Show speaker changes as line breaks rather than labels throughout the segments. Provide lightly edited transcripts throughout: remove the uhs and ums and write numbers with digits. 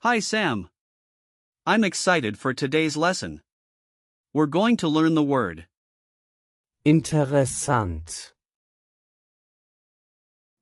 Hi Sam. I'm excited for today's lesson. We're going to learn the word
interessant,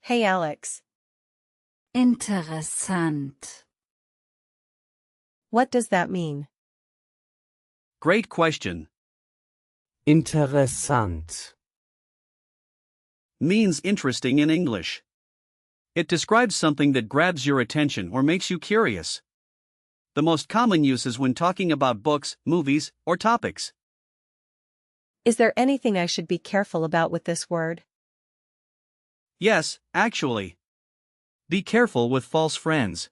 Hey Alex,
Interessant.
what does that mean?
Great question.
interessant,
Means interesting in English. It describes something that grabs your attention or makes you curious. The most common use is when talking about books, movies, or topics.
Is there anything I should be careful about with this word?
Yes, actually. Be careful with false friends.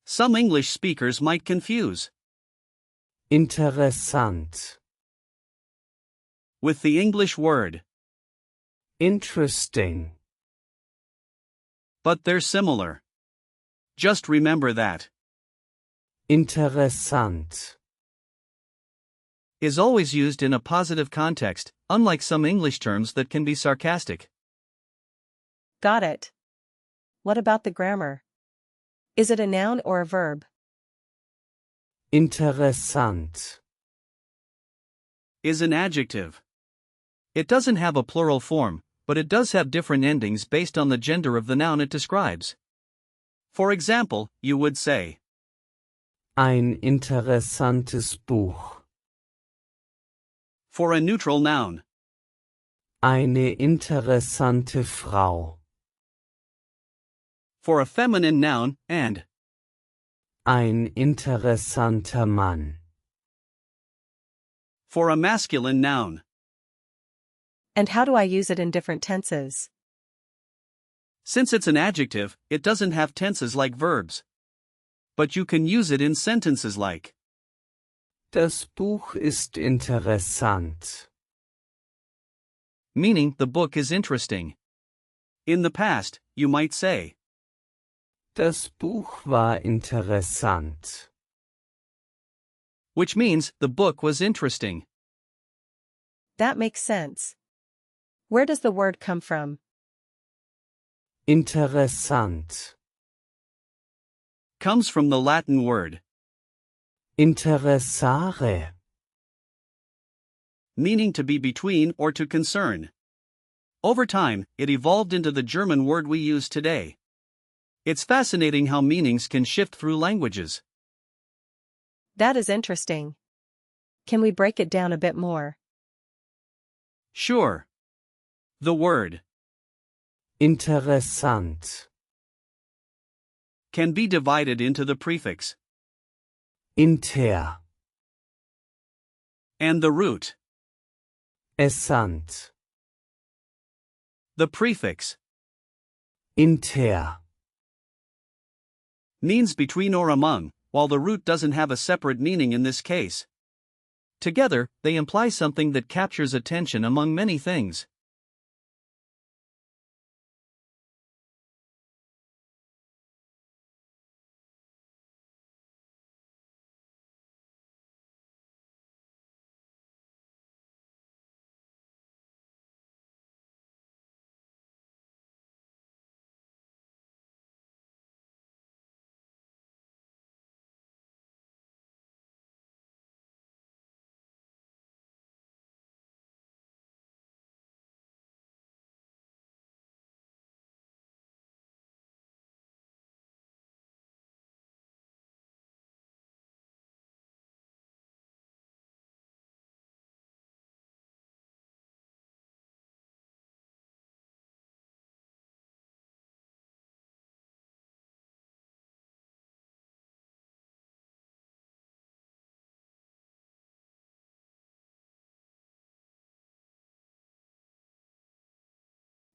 Some English speakers might confuse
interessant,
with the English word,
interesting,
but they're similar. Just remember that
interessant,
is always used in a positive context, unlike some English terms that can be sarcastic.
Got it. What about the grammar? Is it a noun or a verb?
interessant,
Is an adjective. It doesn't have a plural form, but it does have different endings based on the gender of the noun it describes. For example, you would say,
ein interessantes Buch,
for a neutral noun,
eine interessante Frau,
for a feminine noun, and
ein interessanter Mann,
for a masculine noun.
And how do I use it in different tenses?
Since it's an adjective, it doesn't have tenses like verbs. But you can use it in sentences like,
das Buch ist interessant,
meaning the book is interesting. In the past, you might say,
das Buch war interessant,
which means the book was interesting.
That makes sense. Where does the word come from?
interessant,
Comes from the Latin word,
interessare,
meaning to be between or to concern. Over time, it evolved into the German word we use today. It's fascinating how meanings can shift through languages.
That is interesting. Can we break it down a bit more?
Sure. The word
interessant,
can be divided into the prefix
inter,
and the root.
essant,
The prefix
inter,
means between or among, while the root doesn't have a separate meaning in this case. Together, they imply something that captures attention among many things.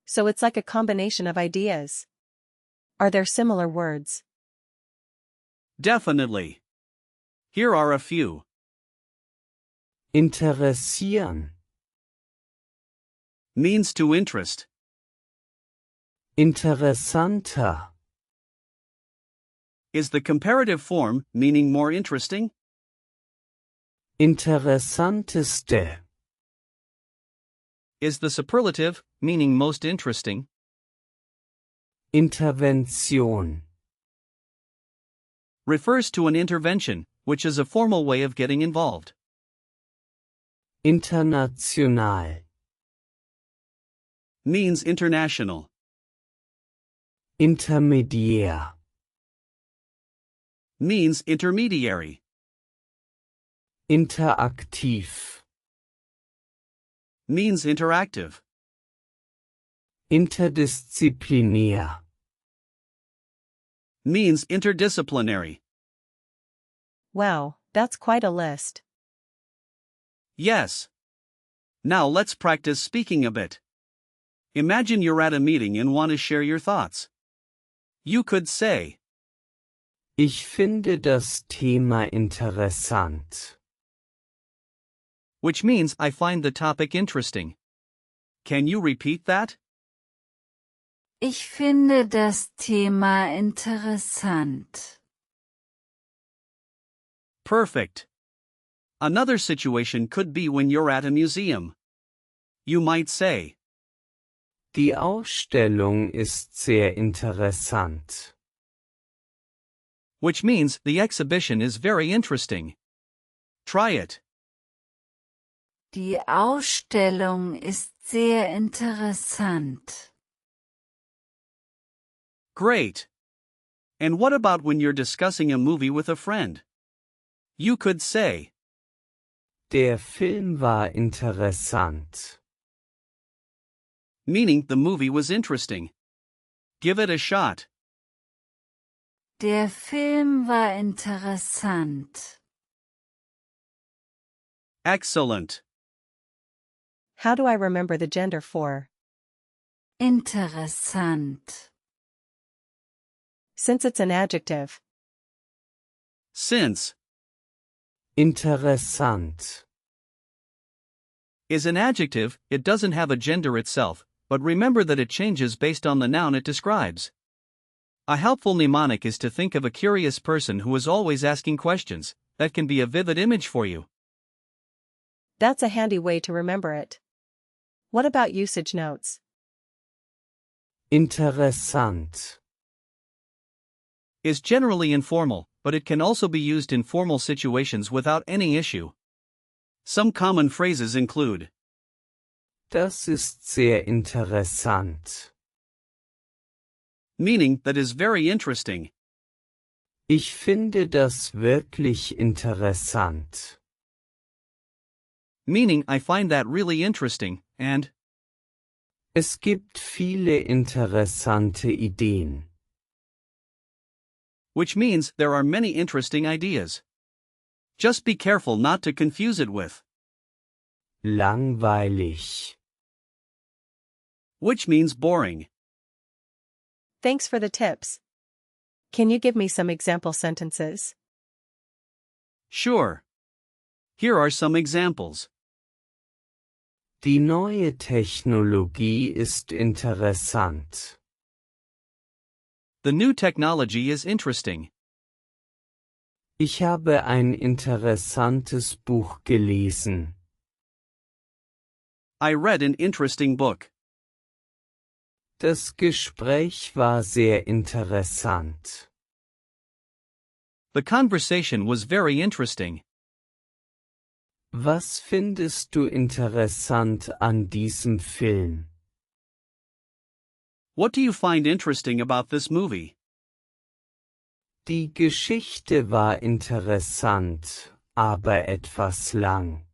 So it's like a combination of ideas. Are there similar words?
Definitely. Here are a few.
interessieren,
Means to interest.
interessanter,
Is the comparative form, meaning more interesting?
interessanteste,
Is the superlative, meaning most interesting?
Intervention,
refers to an intervention, which is a formal way of getting involved.
International.
Means international.
Intermediär.
Means intermediary.
Interaktiv.
Means interactive.
Interdisziplinär.
Means interdisciplinary.
Wow, that's quite a list.
Yes. Now let's practice speaking a bit. Imagine you're at a meeting and want to share your thoughts. You could say,
Ich finde das Thema interessant.
which means I find the topic interesting. Can you repeat that?
Ich finde das Thema interessant.
Perfect. Another situation could be when you're at a museum. You might say,
Die Ausstellung ist sehr interessant.
which means the exhibition is very interesting. Try it.
Die Ausstellung ist sehr interessant.
Great. And what about when you're discussing a movie with a friend? You could say,
Der Film war interessant.
meaning the movie was interesting. Give it a shot.
Der Film war interessant.
Excellent.
How do I remember the gender for?
Interessant.
Since it's an adjective.
Since
Interessant.
is an adjective, it doesn't have a gender itself, but remember that it changes based on the noun it describes. A helpful mnemonic is to think of a curious person who is always asking questions. That can be a vivid image for you.
That's a handy way to remember it. What about usage notes?
Interessant.
Is generally informal, but it can also be used in formal situations without any issue. Some common phrases include,
Das ist sehr interessant.
meaning that is very interesting.
Ich finde das wirklich interessant.
Meaning I find that really interesting, and
Es gibt viele interessante Ideen.
which means there are many interesting ideas. Just be careful not to confuse it with,
Langweilig.
which means boring.
Thanks for the tips. Can you give me some example sentences?
Sure. Here are some examples.
Die neue Technologie ist interessant.
The new technology is interesting.
Ich habe ein interessantes Buch gelesen.
I read an interesting book.
Das Gespräch war sehr interessant.
The conversation was very interesting.
Was findest du interessant an diesem Film?
What do you find interesting about this movie?
Die Geschichte war interessant, aber etwas lang.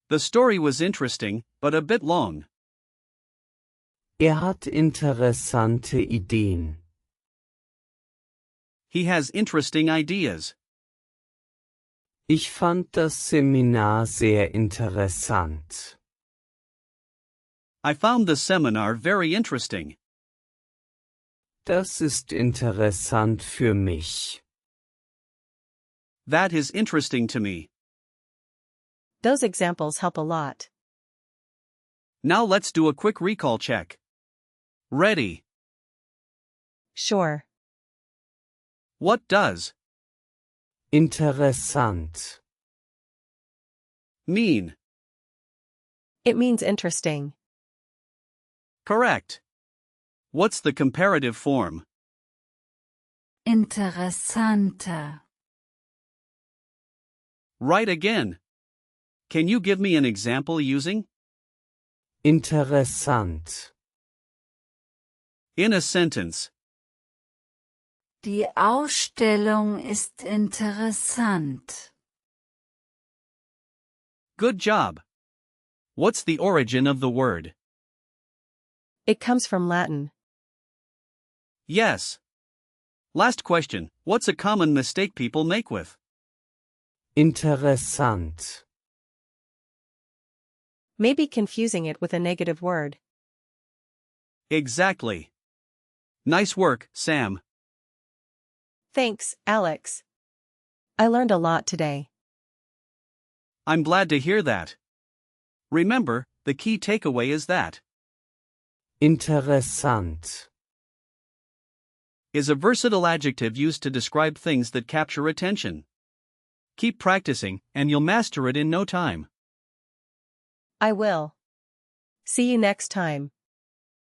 The story was interesting, but a bit long.
Hat interessante Ideen.
He has interesting ideas.
Ich fand das Seminar sehr interessant.
I found the seminar very interesting.
Das ist interessant für mich.
That is interesting to me.
Those examples help a lot.
Now let's do a quick recall check. Ready?
Sure.
What does
Interessant.
mean?
It means interesting.
Correct. What's the comparative form?
Interessanter.
Right again. Can you give me an example using?
Interessant.
In a sentence.
Die Ausstellung ist interessant.
Good job. What's the origin of the word?
It comes from Latin.
Yes. Last question. What's a common mistake people make with?
Interessant.
Maybe confusing it with a negative word.
Exactly. Nice work, Sam.
Thanks, Alex. I learned a lot today.
I'm glad to hear that. Remember, the key takeaway is that
Interessant.
is a versatile adjective used to describe things that capture attention. Keep practicing, and you'll master it in no time.
I will. See you next time.